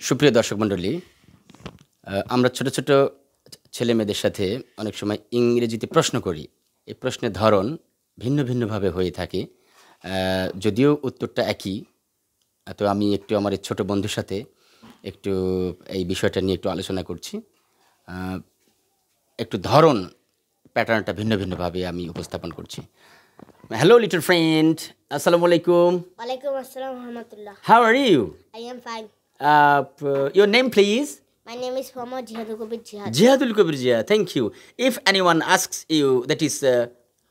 সুপ্রিয় দর্শক মণ্ডলী, আমরা ছোট ছোট ছেলেমেয়েদের সাথে অনেক সময় ইংরেজিতে প্রশ্ন করি। এই প্রশ্নের ধরন ভিন্ন ভিন্নভাবে হয়ে থাকে। যদিও উত্তরটা একই, তো আমি একটু আমার এই ছোট বন্ধুর সাথে একটু এই বিষয়টা নিয়ে একটু আলোচনা করছি। আহ, একটু ধরন প্যাটার্নটা ভিন্ন ভিন্নভাবে আমি উপস্থাপন করছি। হ্যালো লিটল ফ্রেন্ড, আসসালামু আলাইকুম। Walaikum assalam warahmatullah. How are you? I am fine. Your name please? My name is Muhammad Jihadul Kabir Jihad. Jihadul Kabir Jihad, thank you. If anyone asks you, that is,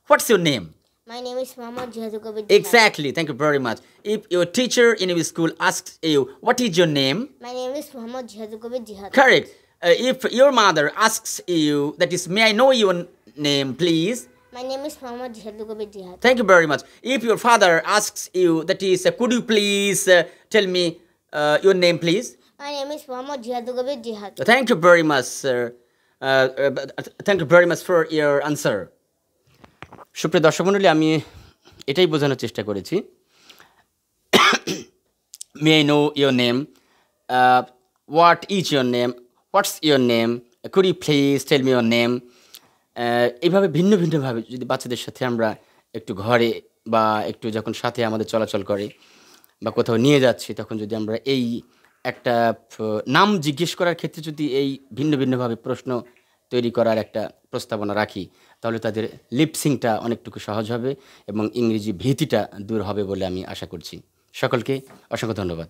what's your name? My name is Muhammad Jihadul Kabir Jihad. Exactly, thank you very much. If your teacher in your school asks you, what is your name? My name is Muhammad Jihadul Kabir Jihad. Correct. If your mother asks you, that is, may I know your name, please? My name is Muhammad Jihadul Kabir Jihad. Thank you very much. If your father asks you, that is, could you please tell me your name, please? My name is Muhammad Jihadul Kabir Jihad. Thank you very much, sir. Thank you very much for your answer. সুপ্রিয় দর্শক মণ্ডলী, আমি এটাই বোঝানোর চেষ্টা করেছি। May I know your name, what is your name, what's your name, could you please tell me your name. এইভাবে ভিন্ন ভিন্নভাবে যদি বাচ্চাদের সাথে আমরা একটু ঘরে বা একটু যখন সাথে আমাদের চলাচল করে বা কোথাও নিয়ে যাচ্ছি, তখন যদি আমরা এই একটা নাম জিজ্ঞেস করার ক্ষেত্রে যদি এই ভিন্ন ভিন্নভাবে প্রশ্ন তৈরি করার একটা প্রস্তাবনা রাখি, তাহলে তাদের লিপসিংটা অনেকটুকু সহজ হবে এবং ইংরেজি ভীতিটা দূর হবে বলে আমি আশা করছি। সকলকে অসংখ্য ধন্যবাদ।